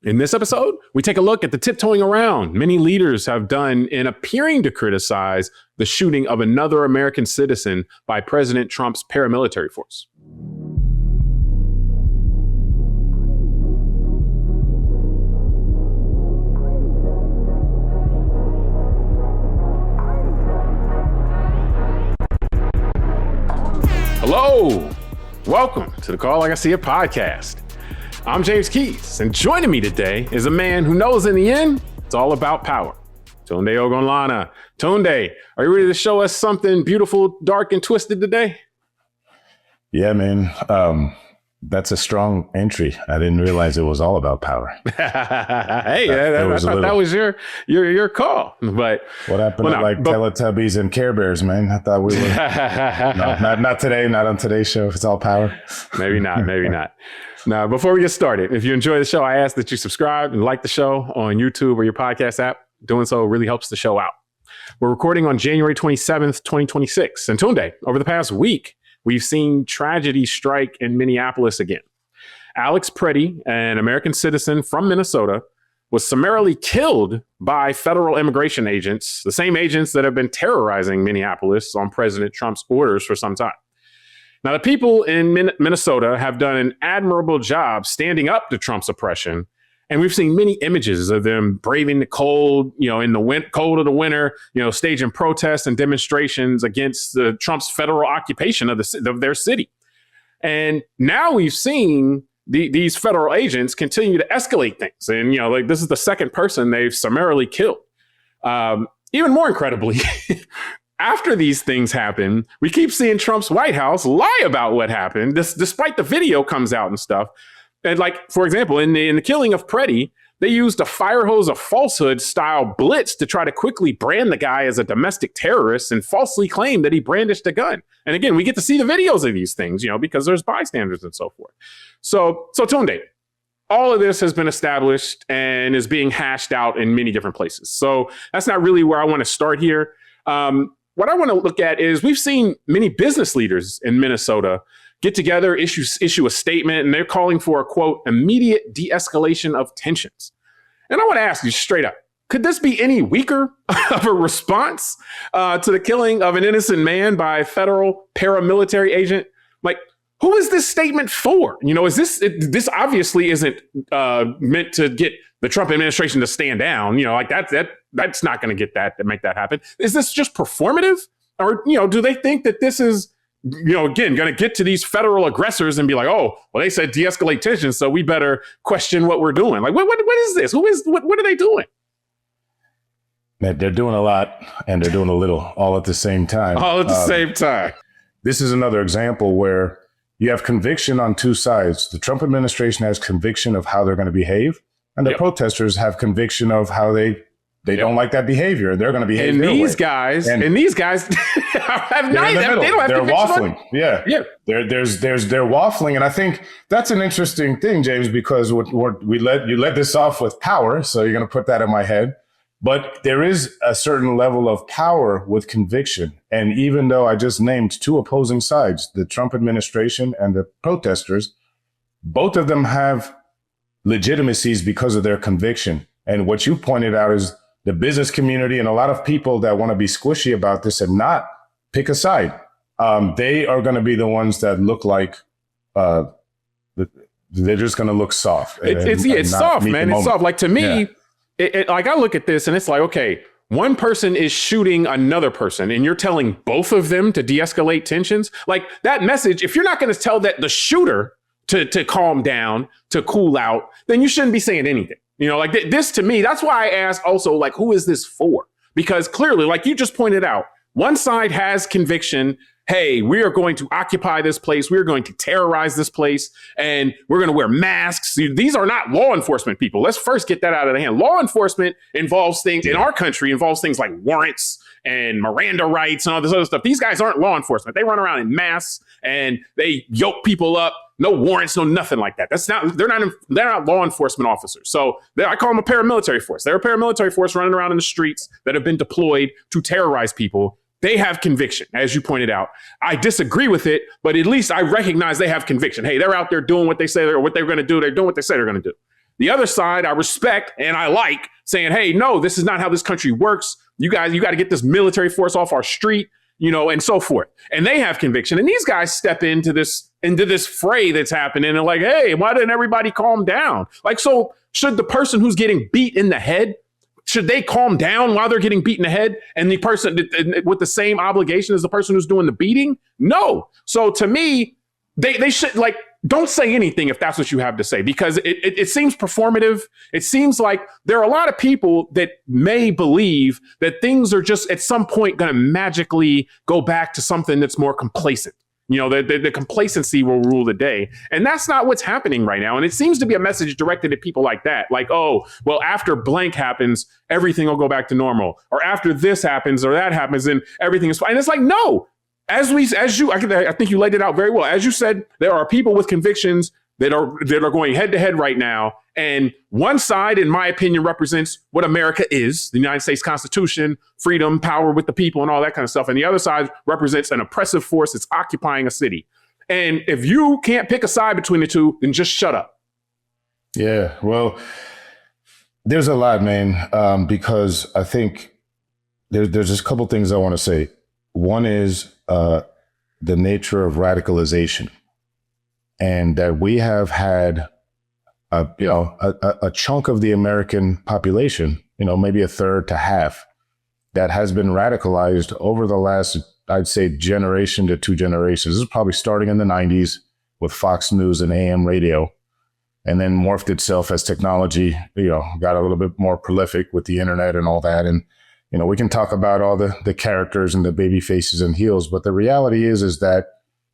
In this episode, we take a look at the tiptoeing around many leaders have done in appearing to criticize the shooting of another American citizen by President Trump's paramilitary force. Hello, welcome to the Call Like I See It podcast. I'm James Keys, and joining me today is a man who knows in the end, it's all about power. Tunde Ogunlana. Tunde, are you ready to show us something beautiful, dark, and twisted today? Yeah, man. That's a strong entry. I didn't realize it was all about power. Hey, I thought that was your call. But what happened to Teletubbies and Care Bears, man? I thought we were not today, not on today's show. It's all power. Maybe not. Now, before we get started, if you enjoy the show, I ask that you subscribe and like the show on YouTube or your podcast app. Doing so really helps the show out. We're recording on January 27th, 2026. And Tunde, over the past week, we've seen tragedy strike in Minneapolis again. Alex Preddy, an American citizen from Minnesota, was summarily killed by federal immigration agents, the same agents that have been terrorizing Minneapolis on President Trump's orders for some time. Now, the people in Minnesota have done an admirable job standing up to Trump's oppression. And we've seen many images of them braving the cold, in the cold of the winter, staging protests and demonstrations against Trump's federal occupation of their city. And now we've seen these federal agents continue to escalate things. And, this is the second person they've summarily killed. Even more incredibly, after these things happen, we keep seeing Trump's White House lie about what happened, despite the video comes out and stuff. And for example, in the killing of Preddy, they used a fire hose of falsehood style blitz to try to quickly brand the guy as a domestic terrorist and falsely claim that he brandished a gun. And again, we get to see the videos of these things, because there's bystanders and so forth. So Tunde, all of this has been established and is being hashed out in many different places. So that's not really where I want to start here. What I want to look at is we've seen many business leaders in Minnesota get together, issue a statement, and they're calling for a, quote, immediate de-escalation of tensions. And I want to ask you straight up, could this be any weaker of a response to the killing of an innocent man by a federal paramilitary agent? Who is this statement for? Is this obviously isn't meant to get the Trump administration to stand down. That's not going to make that happen. Is this just performative? Or, do they think that this is, again, going to get to these federal aggressors and be like, oh, well, they said de-escalate tensions, so we better question what we're doing. What is this? What are they doing? They're doing a lot and they're doing a little all at the same time. All at the same time. This is another example where you have conviction on two sides. The Trump administration has conviction of how they're going to behave, and the protesters have conviction of how they don't like that behavior. They're going to behave and their these way. Guys, and these guys have they don't have they're waffling. Yeah. They're waffling, and I think that's an interesting thing, James, because you let this off with power, so you're going to put that in my head. But there is a certain level of power with conviction. And even though I just named two opposing sides, the Trump administration and the protesters, both of them have legitimacies because of their conviction. And what you pointed out is the business community and a lot of people that want to be squishy about this and not pick a side. They are going to be the ones that look like they're just going to look soft. It's soft, man. It's soft. To me, I look at this and it's like, okay, one person is shooting another person and you're telling both of them to de-escalate tensions. That message, if you're not going to tell the shooter to calm down, to cool out, then you shouldn't be saying anything. This to me, that's why I ask also, who is this for? Because clearly, like you just pointed out, one side has conviction. Hey, we are going to occupy this place. We're going to terrorize this place and we're going to wear masks. These are not law enforcement people. Let's first get that out of the hand. Law enforcement involves things in our country, involves things like warrants and Miranda rights and all this other stuff. These guys aren't law enforcement. They run around in masks and they yoke people up. No warrants, no nothing like that. They're not law enforcement officers. So I call them a paramilitary force. They're a paramilitary force running around in the streets that have been deployed to terrorize people. They have conviction, as you pointed out. I disagree with it, but at least I recognize they have conviction. Hey, they're out there doing what they say or what they're going to do. They're doing what they say they're going to do. The other side I respect and I like, saying, hey, no, this is not how this country works. You got to get this military force off our street, and so forth. And they have conviction. And these guys step into this fray that's happening and like, hey, why didn't everybody calm down? Like, so should the person who's getting beat in the head, should they calm down while they're getting beat in the head, and the person with the same obligation as the person who's doing the beating? No. So to me, they should, like, don't say anything if that's what you have to say, because it seems performative. It seems like there are a lot of people that may believe that things are just at some point going to magically go back to something that's more complacent. The complacency will rule the day. And that's not what's happening right now. And it seems to be a message directed at people like that. Like, oh, well, after blank happens, everything will go back to normal. Or after this happens or that happens, then everything is fine. And it's like, no. I think you laid it out very well. As you said, there are people with convictions that are going head to head right now. And one side, in my opinion, represents what America is, the United States Constitution, freedom, power with the people, and all that kind of stuff. And the other side represents an oppressive force that's occupying a city. And if you can't pick a side between the two, then just shut up. Yeah, well, there's a lot, man, because I think there's just a couple things I want to say. One is the nature of radicalization, and that we have had a chunk of the American population, maybe a third to half, that has been radicalized over the last, I'd say, generation to 2 generations. This is probably starting in the 90s with Fox News and AM radio, and then morphed itself as technology, got a little bit more prolific with the internet and all that. And we can talk about all the characters and the baby faces and heels, but the reality is that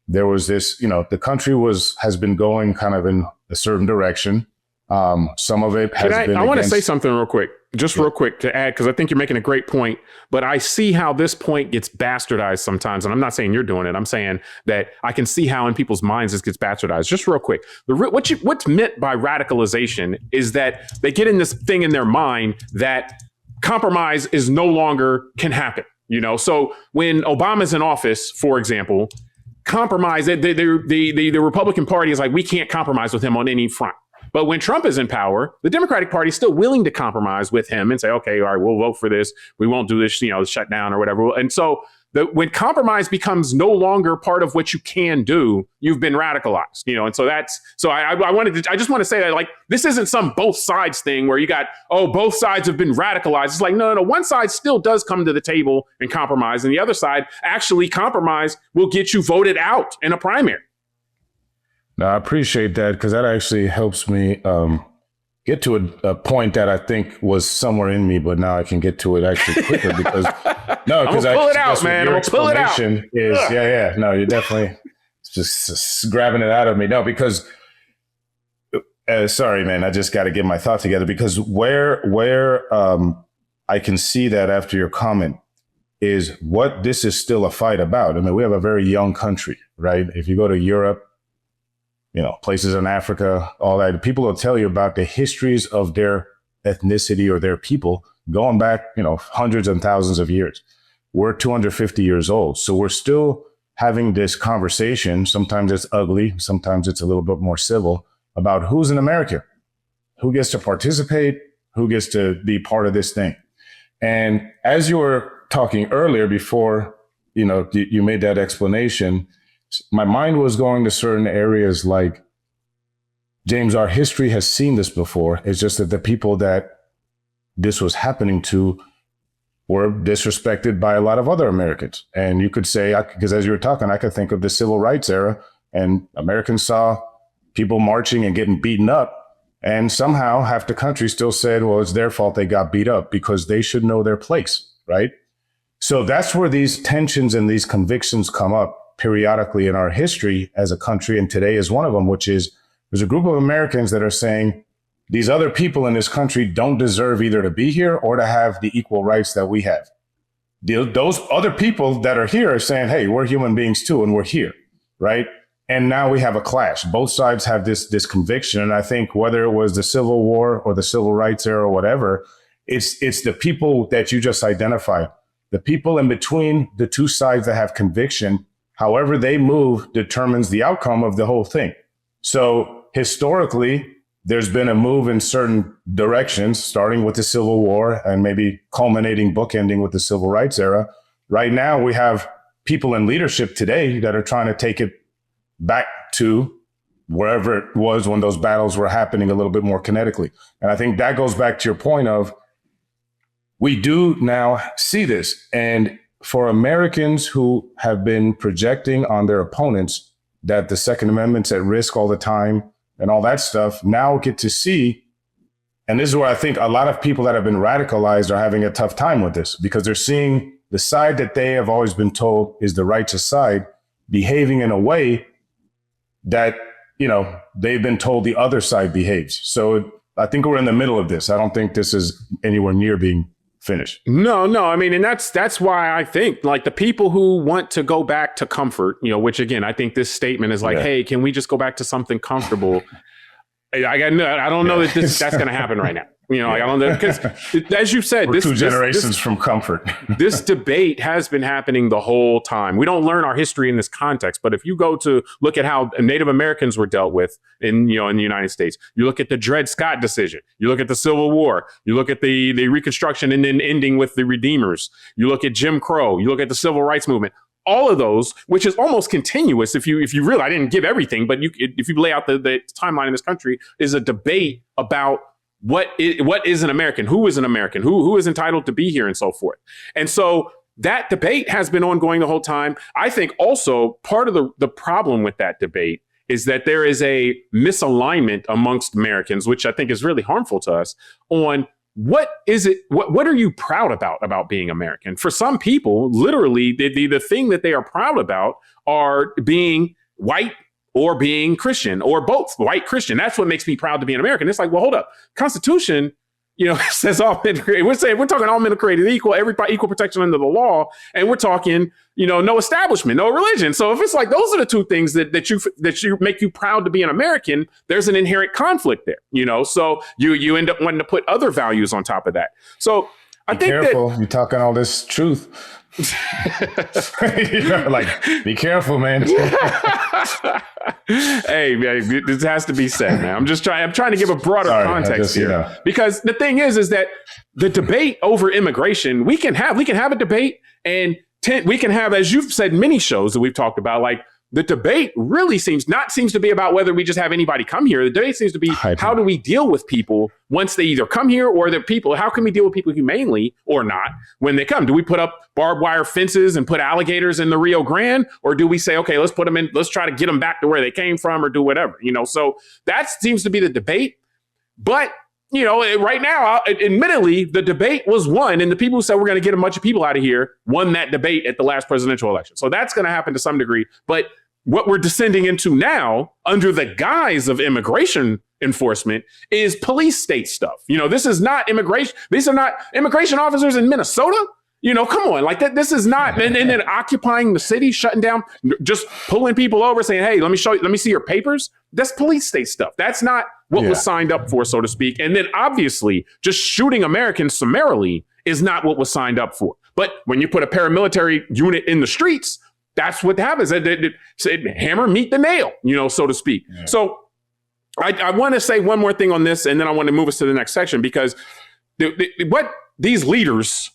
there was this, the country has been going kind of in a certain direction. Some of it has been. I want to say something real quick, real quick to add, because I think you're making a great point, but I see how this point gets bastardized sometimes. And I'm not saying you're doing it. I'm saying that I can see how in people's minds this gets bastardized. Just real quick. What's meant by radicalization is that they get in this thing in their mind that compromise is no longer can happen. So when Obama's in office, for example, compromise, the Republican Party is like, we can't compromise with him on any front. But when Trump is in power, the Democratic Party is still willing to compromise with him and say, okay, all right, we'll vote for this. We won't do this, shut down or whatever. And so when compromise becomes no longer part of what you can do, you've been radicalized, and so I just want to say that, like, this isn't some both sides thing where you got, both sides have been radicalized. It's like, no, one side still does come to the table and compromise. And the other side, actually, compromise will get you voted out in a primary. No, I appreciate that, because that actually helps me get to a point that I think was somewhere in me, but now I can get to it actually quicker because pull it out, man. Your explanation is no, you're definitely just grabbing it out of me. No, because sorry, man, I just got to get my thought together, because where I can see that after your comment is what this is still a fight about. I mean, we have a very young country, right? If you go to Europe, places in Africa, all that, people will tell you about the histories of their ethnicity or their people going back, hundreds and thousands of years. We're 250 years old. So we're still having this conversation. Sometimes it's ugly. Sometimes it's a little bit more civil about who's an American, who gets to participate, who gets to be part of this thing. And as you were talking earlier, before, you made that explanation, my mind was going to certain areas like, James, our history has seen this before. It's just that the people that this was happening to were disrespected by a lot of other Americans. And you could say, because as you were talking, I could think of the civil rights era, and Americans saw people marching and getting beaten up. And somehow half the country still said, well, it's their fault they got beat up because they should know their place, right? So that's where these tensions and these convictions come up periodically in our history as a country. And today is one of them, which is there's a group of Americans that are saying these other people in this country don't deserve either to be here or to have the equal rights that we have. Those other people that are here are saying, hey, we're human beings too, and we're here, right? And now we have a clash. Both sides have this conviction. And I think whether it was the Civil War or the Civil Rights era or whatever, it's the people that you just identified, the people in between the two sides that have conviction. However they move determines the outcome of the whole thing. So historically, there's been a move in certain directions, starting with the Civil War and maybe culminating, bookending with the Civil Rights era. Right now, we have people in leadership today that are trying to take it back to wherever it was when those battles were happening a little bit more kinetically. And I think that goes back to your point of, we do now see this. And for Americans who have been projecting on their opponents that the Second Amendment's at risk all the time and all that stuff, now get to see. And this is where I think a lot of people that have been radicalized are having a tough time with this, because they're seeing the side that they have always been told is the righteous side behaving in a way that, you know, they've been told the other side behaves. So I think we're in the middle of this. I don't think this is anywhere near being finished. No. I mean, and that's why I think, like, the people who want to go back to comfort, you know, which again, I think this statement is like, hey, can we just go back to something comfortable? I don't know that that's going to happen right now. You know, I don't know, because as you said, we're two generations from comfort. This debate has been happening the whole time. We don't learn our history in this context, but if you go to look at how Native Americans were dealt with in the United States, you look at the Dred Scott decision, you look at the Civil War, you look at the Reconstruction and then ending with the Redeemers, you look at Jim Crow, you look at the Civil Rights Movement. All of those, which is almost continuous, if you really, I didn't give everything, but if you lay out the timeline in this country, is a debate about what is an American, who is an American, who is entitled to be here, and so forth. And so that debate has been ongoing the whole time. I think also part of the problem with that debate is that there is a misalignment amongst Americans, which I think is really harmful to us, on what are you proud about being American? For some people, literally, the thing that they are proud about are being white or being Christian, or both, white Christian. That's what makes me proud to be an American. It's like, well, hold up. Constitution, says all men, we're talking all men are created equal, everybody equal protection under the law. And we're talking, no establishment, no religion. So if it's like, those are the two things that you make you proud to be an American, there's an inherent conflict there, so you end up wanting to put other values on top of that. So I think careful. You're talking all this truth. Be careful, man. Hey, man, this has to be said, man. I'm trying to give a broader context here. Because the thing is that the debate over immigration, we can have a debate, and we can have, as you've said, many shows that we've talked about, like, the debate really seems to be about whether we just have anybody come here. The debate seems to be, how do we deal with people once they either come here, or how can we deal with people humanely or not when they come? Do we put up barbed wire fences and put alligators in the Rio Grande? Or do we say, okay, let's put them in, let's try to get them back to where they came from, or do whatever, so that seems to be the debate. But right now, admittedly, the debate was won, and the people who said we're going to get a bunch of people out of here won that debate at the last presidential election. So that's going to happen to some degree. But what we're descending into now, under the guise of immigration enforcement, is police state stuff. This is not immigration. These are not immigration officers in Minnesota. Come on, like that. This is not, and then occupying the city, shutting down, just pulling people over, saying, "Hey, let me see your papers." That's police state stuff. That's not what was signed up for, so to speak. And then obviously, just shooting Americans summarily is not what was signed up for. But when you put a paramilitary unit in the streets, that's what happens. Hammer meet the nail, so to speak. Yeah. So I want to say one more thing on this, and then I want to move us to the next section, because what these leaders,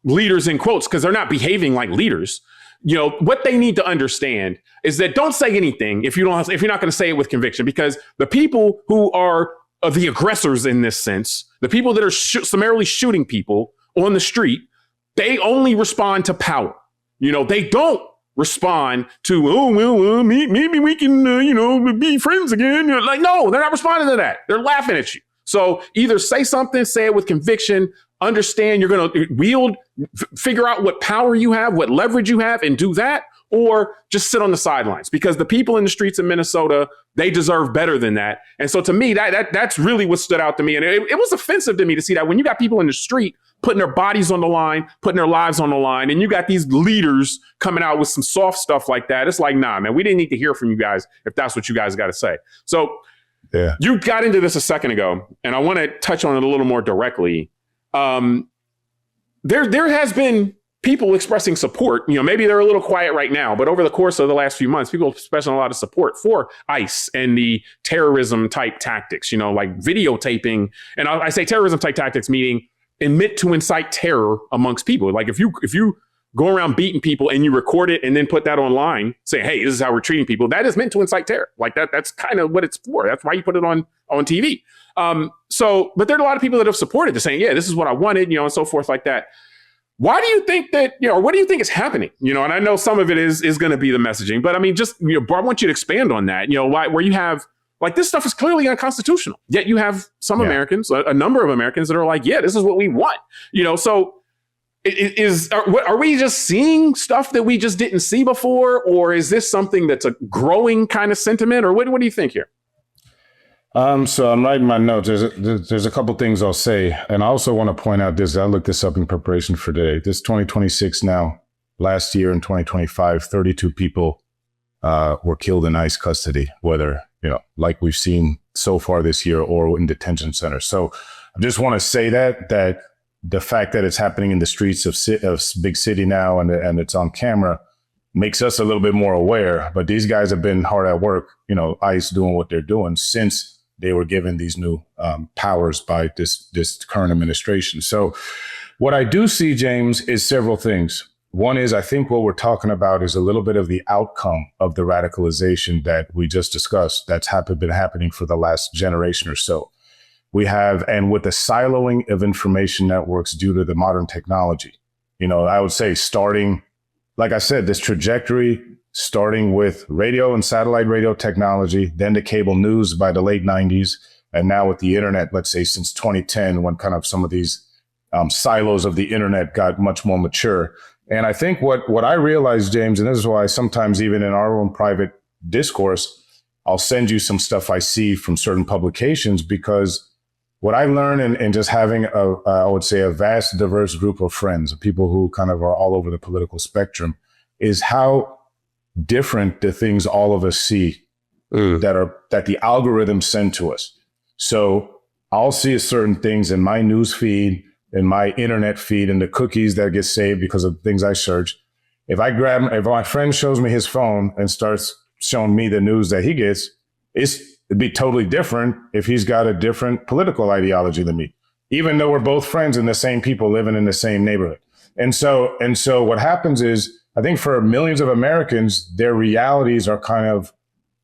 leaders in quotes, because they're not behaving like leaders, what they need to understand is that don't say anything if you're not going to say it with conviction, because the people who are the aggressors in this sense, the people that are summarily shooting people on the street, they only respond to power. They don't respond to, maybe we can, be friends again. No, they're not responding to that. They're laughing at you. So either say something, say it with conviction, understand you're going to figure out what power you have, what leverage you have, and do that, or just sit on the sidelines, because the people in the streets of Minnesota, they deserve better than that. And so to me, that's really what stood out to me. And it was offensive to me to see that when you got people in the street putting their bodies on the line, putting their lives on the line, and you got these leaders coming out with some soft stuff like that. It's like, nah, man, we didn't need to hear from you guys if that's what you guys got to say. So you got into this a second ago, and I want to touch on it a little more directly. There has been people expressing support. Maybe they're a little quiet right now, but over the course of the last few months, people expressing a lot of support for ICE and the terrorism type tactics, like videotaping. And I say terrorism type tactics, meaning meant to incite terror amongst people. Like if you go around beating people and you record it and then put that online saying, hey, this is how we're treating people, that is meant to incite terror. Like that's kind of what it's for. That's why you put it on TV. But there are a lot of people that have supported this, saying, yeah, this is what I wanted, and so forth like that. Why do you think that, or what do you think is happening? And I know some of it is going to be the messaging, but I mean, just, I want you to expand on that, where you have, like, this stuff is clearly unconstitutional, yet you have some Americans, a number of Americans that are like, yeah, this is what we want, so are we just seeing stuff that we just didn't see before? Or is this something that's a growing kind of sentiment? Or what do you think here? So I'm writing my notes. There's a couple things I'll say. And I also want to point out this. I looked this up in preparation for today. This 2026 now, last year in 2025, 32 people were killed in ICE custody, whether, like we've seen so far this year or in detention centers. So I just want to say that the fact that it's happening in the streets of big city now and it's on camera makes us a little bit more aware. But these guys have been hard at work, ICE doing what they're doing since they were given these new powers by this current administration. So what I do see, James, is several things. One is, I think what we're talking about is a little bit of the outcome of the radicalization that we just discussed that's been happening for the last generation or so. We have, and with the siloing of information networks due to the modern technology, I would say starting, like I said, this trajectory starting with radio and satellite radio technology, then the cable news by the late 90s, and now with the internet, let's say since 2010, when kind of some of these silos of the internet got much more mature. And I think what I realized, James, and this is why sometimes even in our own private discourse, I'll send you some stuff I see from certain publications, because what I learned in just having I would say a vast, diverse group of friends, people who kind of are all over the political spectrum, is how different the things all of us see that the algorithms send to us. So I'll see certain things in my news feed, in my internet feed, and the cookies that get saved because of things I search. If my friend shows me his phone and starts showing me the news that he gets, it'd be totally different if he's got a different political ideology than me, even though we're both friends and the same people living in the same neighborhood. And so what happens is, I think for millions of Americans, their realities are kind of,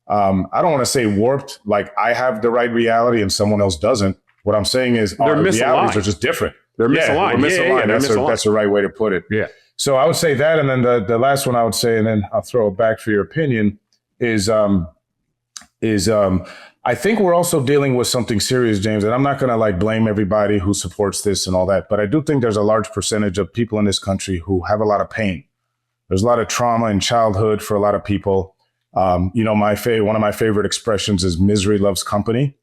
I don't want to say warped, like I have the right reality and someone else doesn't. What I'm saying is our realities are just different. They're misaligned. We're misaligned. That's the right way to put it. Yeah. So I would say that. And then the last one I would say, and then I'll throw it back for your opinion, is I think we're also dealing with something serious, James, and I'm not going to blame everybody who supports this and all that, but I do think there's a large percentage of people in this country who have a lot of pain. There's a lot of trauma in childhood for a lot of people. One of my favorite expressions is misery loves company.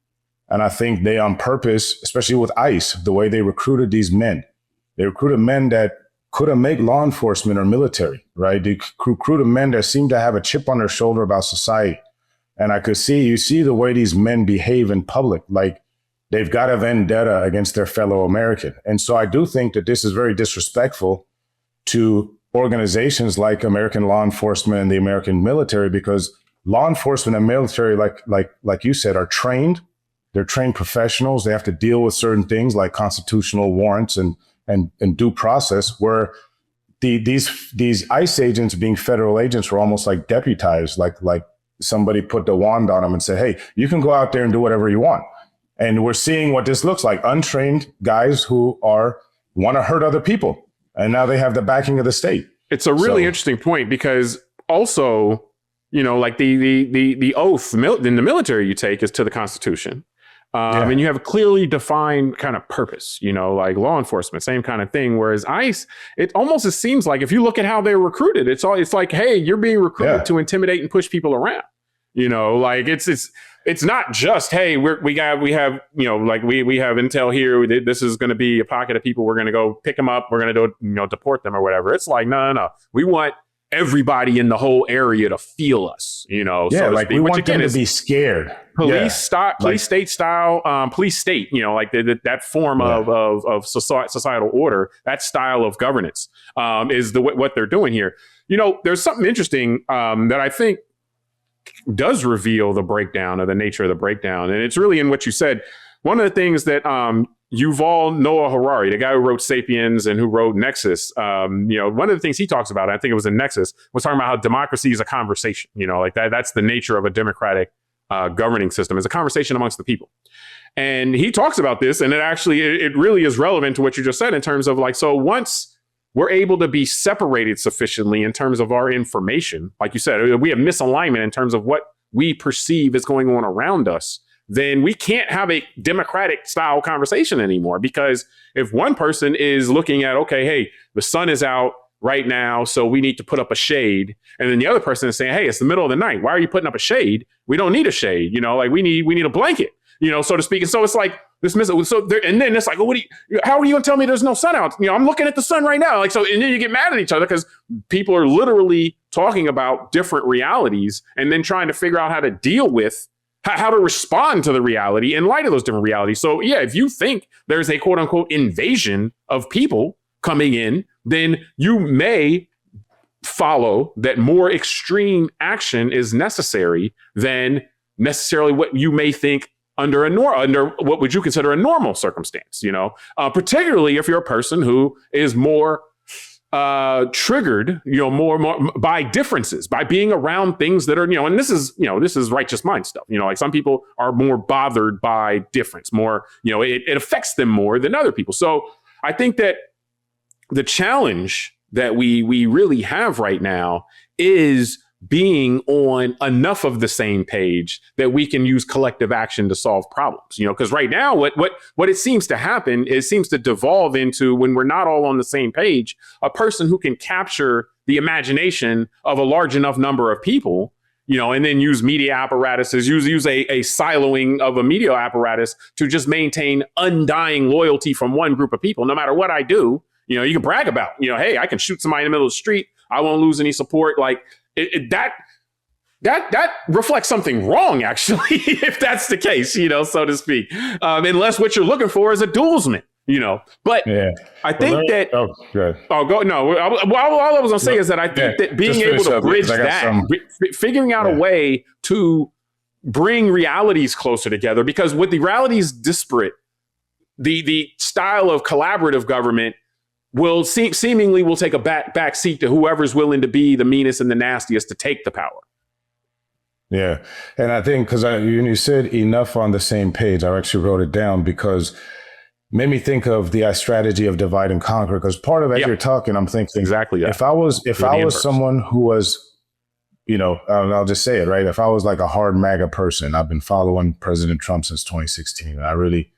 And I think they on purpose, especially with ICE, the way they recruited these men, they recruited men that couldn't make law enforcement or military, right? They recruited men that seemed to have a chip on their shoulder about society. And you see the way these men behave in public, like they've got a vendetta against their fellow American. And so I do think that this is very disrespectful to organizations like American law enforcement and the American military, because law enforcement and military, like you said, are trained. They're trained professionals. They have to deal with certain things like constitutional warrants and due process, where these ICE agents being federal agents were almost like deputized, like somebody put the wand on them and said, hey, you can go out there and do whatever you want. And we're seeing what this looks like. Untrained guys who want to hurt other people. And now they have the backing of the state. It's a really interesting point, because also, like the oath in the military you take is to the Constitution. And you have a clearly defined kind of purpose, like law enforcement, same kind of thing. Whereas ICE, it seems like if you look at how they're recruited, it's like, hey, you're being recruited to intimidate and push people around. Like it's not just, hey, we have intel here. This is going to be a pocket of people. We're going to go pick them up. We're going to deport them or whatever. It's like, no. We want everybody in the whole area to feel us, you know. Yeah, so to like speak, we which want again them is to be scared. police state style, police state, you know, like that form of societal order, that style of governance is what they're doing here. You know, there's something interesting that I think does reveal the breakdown of the nature of the breakdown. And it's really in what you said. One of the things that Yuval Noah Harari, the guy who wrote Sapiens and who wrote Nexus, you know, one of the things he talks about, I think it was in Nexus, was talking about how democracy is a conversation, you know, like that's the nature of a democratic governing system, is a conversation amongst the people. And he talks about this, and it really is relevant to what you just said in terms of like, so once we're able to be separated sufficiently in terms of our information, like you said, we have misalignment in terms of what we perceive is going on around us, then we can't have a democratic style conversation anymore. Because if one person is looking at, okay, hey, the sun is out right now, so we need to put up a shade. And then the other person is saying, hey, it's the middle of the night. Why are you putting up a shade? We don't need a shade. You know, like we need a blanket, you know, so to speak. And so it's like this, so there, and then it's like, well, how are you going to tell me there's no sun out? You know, I'm looking at the sun right now. Like, so, and then you get mad at each other because people are literally talking about different realities and then trying to figure out how to deal with how to respond to the reality in light of those different realities. So yeah, if you think there's a quote unquote invasion of people coming in, then you may follow that more extreme action is necessary than necessarily what you may think under what would you consider a normal circumstance, you know, particularly if you're a person who is more triggered, you know, more by differences, by being around things that are, you know, and this is righteous mind stuff. You know, like some people are more bothered by difference, more, you know, it affects them more than other people. So I think that the challenge that we really have right now is being on enough of the same page that we can use collective action to solve problems, you know, because right now what it seems to happen is seems to devolve into, when we're not all on the same page, a person who can capture the imagination of a large enough number of people, you know, and then use media apparatuses, use a siloing of a media apparatus to just maintain undying loyalty from one group of people. No matter what I do, you know, you can brag about, you know, hey, I can shoot somebody in the middle of the street, I won't lose any support. Like that reflects something wrong, actually, if that's the case, you know, so to speak, unless what you're looking for is a duelsman, you know. But yeah. I think that. Oh, good. Oh, go. No, all I was gonna say is that I think that being able to bridge that, figuring out a way to bring realities closer together, because with the realities disparate, the style of collaborative government will seemingly will take a back seat to whoever's willing to be the meanest and the nastiest to take the power. Yeah. And I think because you said enough on the same page, I actually wrote it down because it made me think of the strategy of divide and conquer. Because part of as you're talking, I'm thinking exactly that. If I was someone who was, you know, I'll just say it, right? If I was like a hard MAGA person, I've been following President Trump since 2016. And I really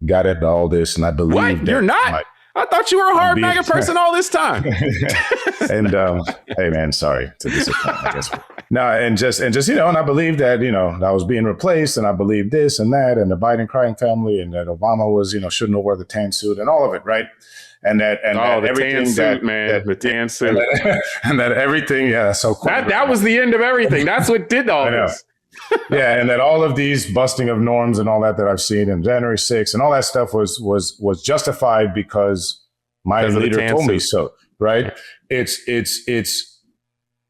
got into all this, and I believe what? You're not. I thought you were a hard MAGA person all this time. And hey, man, sorry to disappoint, I guess. No, and just you know, and I believe that, you know, I was being replaced, and I believe this and that, and the Biden crime family, and that Obama was, you know, shouldn't have wore the tan suit and all of it, right? And that the everything tan suit, man, the tan suit, and that everything, yeah. So that was the end of everything. That's what did all this. Yeah, and that all of these busting of norms and all that I've seen in January 6th and all that stuff was justified because my leader told me so, right? It's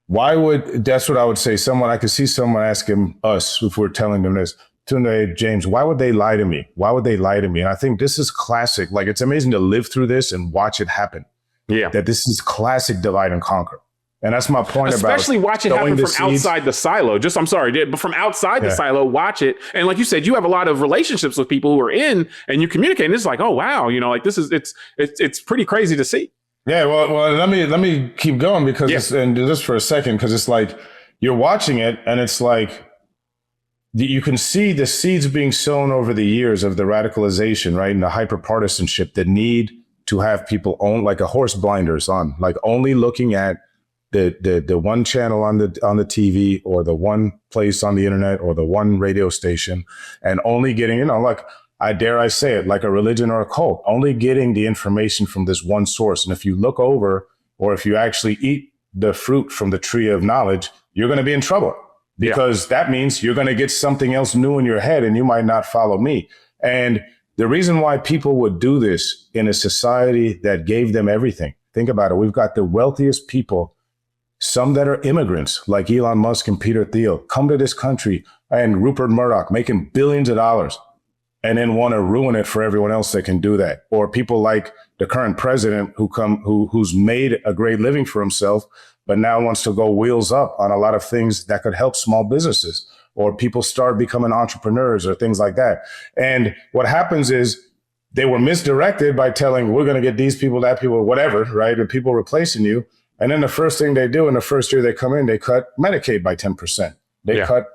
why would, that's what I would say. I could see someone asking us if we're telling them this, Tunde, James, why would they lie to me? Why would they lie to me? And I think this is classic. Like, it's amazing to live through this and watch it happen. Yeah. That this is classic divide and conquer. And that's my point. Especially watch it happen from outside the silo. But from outside the silo, watch it. And like you said, you have a lot of relationships with people who are in, and you communicate. And it's like, oh wow, you know, like this is it's pretty crazy to see. Yeah, well, let me keep going because and just for a second, because it's like you're watching it, and it's like you can see the seeds being sown over the years of the radicalization, right, and the hyperpartisanship, the need to have people own like a horse blinders on, like only looking at the one channel on the TV, or the one place on the internet, or the one radio station, and only getting, you know, like I say it, like a religion or a cult, only getting the information from this one source. And if you look over, or if you actually eat the fruit from the tree of knowledge, you're going to be in trouble, because that means you're going to get something else new in your head and you might not follow me. And the reason why people would do this in a society that gave them everything, think about it. We've got the wealthiest people, some that are immigrants like Elon Musk and Peter Thiel, come to this country, and Rupert Murdoch making billions of dollars, and then want to ruin it for everyone else that can do that. Or people like the current president who's made a great living for himself, but now wants to go wheels up on a lot of things that could help small businesses, or people start becoming entrepreneurs or things like that. And what happens is they were misdirected by telling, we're going to get these people, that people, whatever, right? And people replacing you. And then the first thing they do in the first year they come in, they cut Medicaid by 10%. They cut,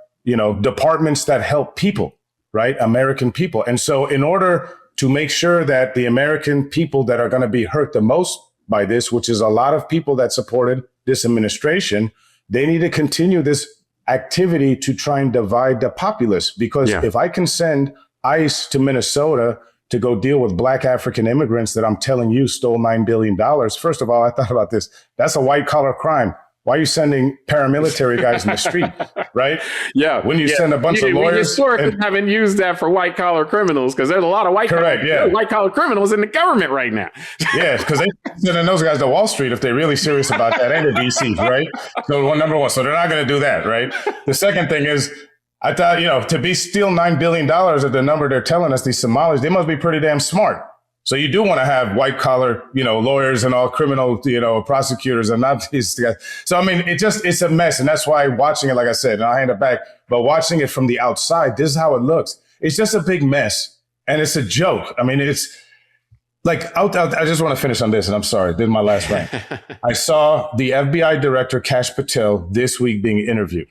departments that help people, right? American people. And so in order to make sure that the American people that are going to be hurt the most by this, which is a lot of people that supported this administration, they need to continue this activity to try and divide the populace. Because if I can send ICE to Minnesota to go deal with Black African immigrants that I'm telling you stole $9 billion, first of all, I thought about this. That's a white collar crime. Why are you sending paramilitary guys in the street, right? Yeah. When you send a bunch of lawyers. We historically haven't used that for white collar criminals, because there's a lot of white collar criminals in the government right now. Yeah, because they sending those guys to Wall Street if they're really serious about that, and to DC, right? So number one, so they're not going to do that, right? The second thing is, I thought, to steal $9 billion at the number they're telling us, these Somalis, they must be pretty damn smart. So you do want to have white collar, lawyers and all criminal, prosecutors, and not these guys. So, I mean, it's a mess. And that's why watching it, like I said, and I'll hand it back, but watching it from the outside, this is how it looks. It's just a big mess. And it's a joke. I mean, it's like, I just want to finish on this, and I'm sorry, this is my last rant. I saw the FBI director, Kash Patel, this week being interviewed.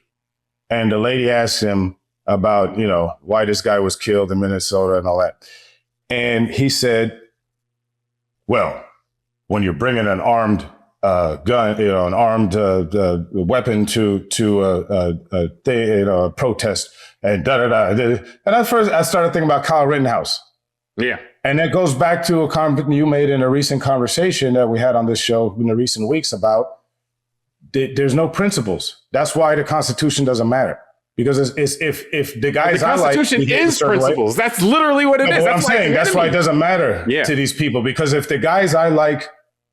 And the lady asked him about, why this guy was killed in Minnesota and all that. And he said, well, when you're bringing an armed gun, an armed weapon to a protest, and And at first, I started thinking about Kyle Rittenhouse. Yeah. And that goes back to a comment you made in a recent conversation that we had on this show in the recent weeks about there's no principles. That's why the Constitution doesn't matter. Because if the guys I like, the Constitution is principles. That's literally what it is. What I'm saying, that's why it doesn't matter to these people. Because if the guys I like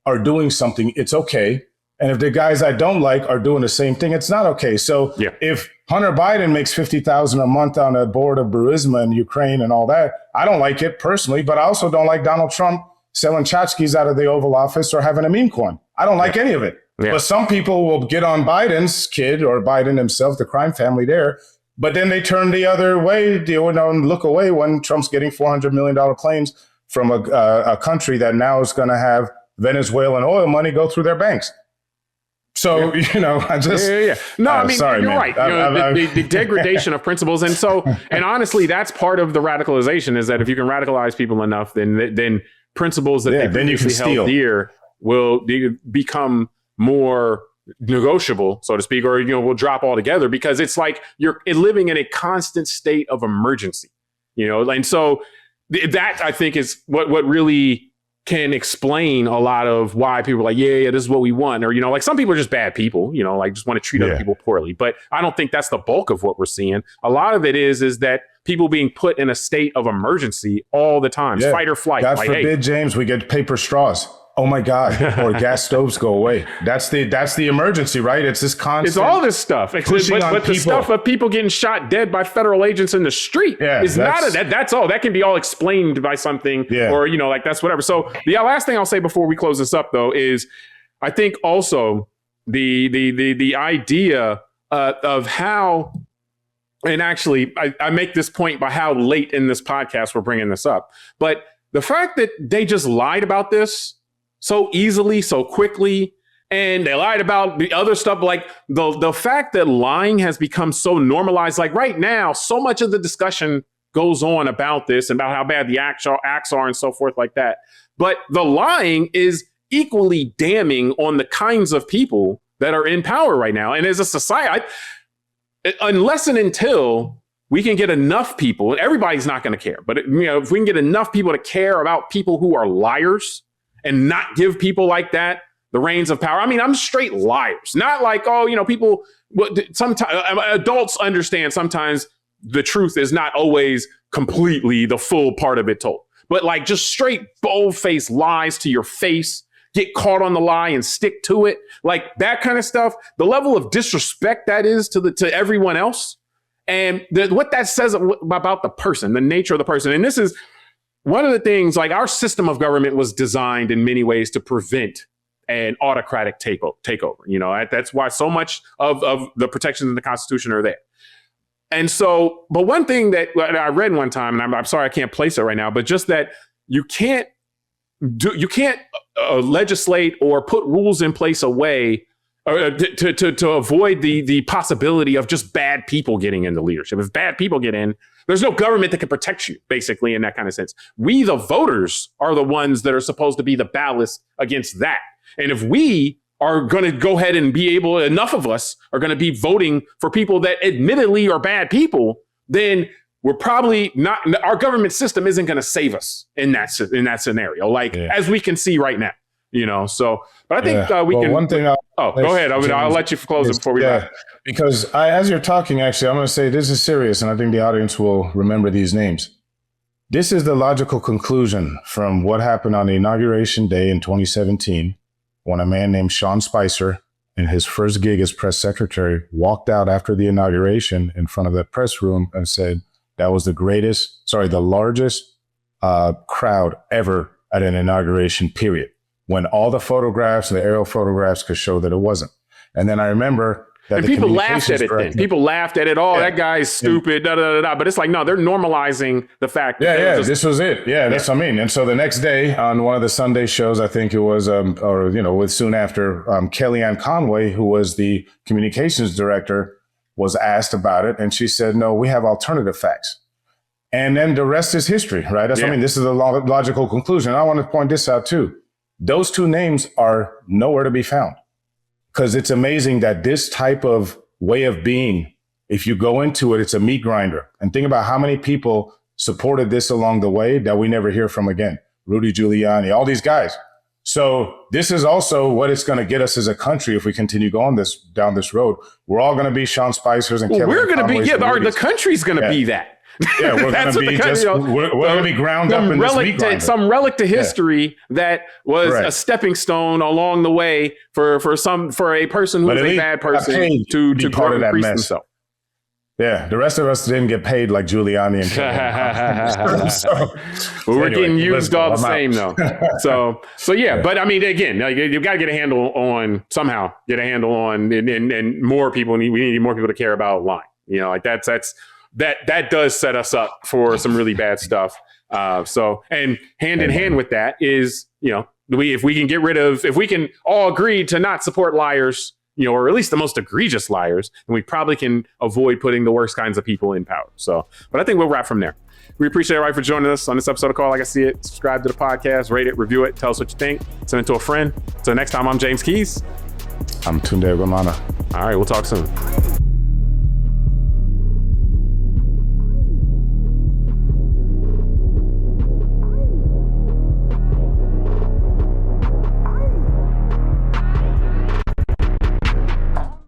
are doing something, it's okay. And if the guys I don't like are doing the same thing, it's not okay. So if Hunter Biden makes $50,000 a month on the board of Burisma in Ukraine and all that, I don't like it personally. But I also don't like Donald Trump selling tchotchkes out of the Oval Office or having a meme coin. I don't like any of it. Yeah. But some people will get on Biden's kid or Biden himself, the crime family there. But then they turn the other way, and look away when Trump's getting $400 million claims from a country that now is going to have Venezuelan oil money go through their banks. So, I just... No, I mean, sorry, you're man. right. The degradation of principles. And honestly, that's part of the radicalization, is that if you can radicalize people enough, then principles that they previously held dear will become more negotiable, so to speak, or will drop altogether, because it's like you're living in a constant state of emergency, and so that, I think, is what really can explain a lot of why people are like, this is what we want, or like some people are just bad people, like just want to treat other people poorly. But I don't think that's the bulk of what we're seeing. A lot of it is that people being put in a state of emergency all the time, fight or flight. God forbid, James, we get paper straws. Oh my God! Or gas stoves go away. That's the emergency, right? It's this constant. It's all this stuff. But the stuff of people getting shot dead by federal agents in the street is not that's all. That can be all explained by something, or that's whatever. So the last thing I'll say before we close this up, though, is I think also the idea of how, and actually I make this point by how late in this podcast we're bringing this up, but the fact that they just lied about this so easily, so quickly, and they lied about the other stuff. Like the fact that lying has become so normalized, like right now, so much of the discussion goes on about this, about how bad the acts are and so forth like that. But the lying is equally damning on the kinds of people that are in power right now. And as a society, unless and until we can get enough people, and everybody's not going to care, but if we can get enough people to care about people who are liars, and not give people like that the reins of power. I mean, I'm straight liars, not like, oh, people, sometimes adults understand sometimes the truth is not always completely the full part of it told, but like just straight bold-faced lies to your face, get caught on the lie and stick to it. Like that kind of stuff, the level of disrespect that is to everyone else. And what that says about the person, the nature of the person. And this is one of the things, like our system of government was designed in many ways to prevent an autocratic takeover. That's why so much of the protections in the Constitution are there. And so, but one thing that I read one time, and I'm sorry I can't place it right now, but just that you can't legislate or put rules in place to avoid the possibility of just bad people getting into leadership. If bad people get in, there's no government that can protect you, basically, in that kind of sense. We, the voters, are the ones that are supposed to be the ballast against that. And if we are going to go ahead and enough of us are going to be voting for people that admittedly are bad people, then we're probably not, our government system isn't going to save us in that scenario, as we can see right now, so, but I think we can. One thing go ahead. I'll let you close it before we wrap. Because as you're talking, actually, I'm going to say this is serious, and I think the audience will remember these names. This is the logical conclusion from what happened on the inauguration day in 2017, when a man named Sean Spicer, in his first gig as press secretary, walked out after the inauguration in front of that press room and said that was the largest crowd ever at an inauguration, period. When all the photographs, the aerial photographs could show that it wasn't. And then I remember that people laughed at it then. People laughed at it. Oh, that guy's stupid, But it's like, no, they're normalizing the fact. This was it. Yeah, that's what I mean. And so the next day on one of the Sunday shows, I think it was, soon after, Kellyanne Conway, who was the communications director, was asked about it. And she said, no, we have alternative facts. And then the rest is history, right? That's what I mean. This is a logical conclusion. And I want to point this out too. Those two names are nowhere to be found, because it's amazing that this type of way of being, if you go into it, it's a meat grinder. And think about how many people supported this along the way that we never hear from again. Rudy Giuliani, all these guys. So this is also what it's going to get us as a country if we continue going down this road. We're all going to be Sean Spicers and Kevin. We're going to be, the country's going to be that. Yeah, we're going to be we're going to be ground up in this meat grinder. Some relic to history that was a stepping stone along the way for a person who's a bad person to grow and increase themselves. Yeah, the rest of us didn't get paid like Giuliani and we're getting used all the same though. So yeah, but I mean, again, you've got to get a handle on and more people. We need more people to care about lying. That does set us up for some really bad stuff. And hand in hand with that is, if we can all agree to not support liars, or at least the most egregious liars, then we probably can avoid putting the worst kinds of people in power. So, but I think we'll wrap from there. We appreciate everybody for joining us on this episode of Call Like I See It. Subscribe to the podcast, rate it, review it, tell us what you think, send it to a friend. Until next time, I'm James Keys. I'm Tunde Ogunlana. All right, we'll talk soon.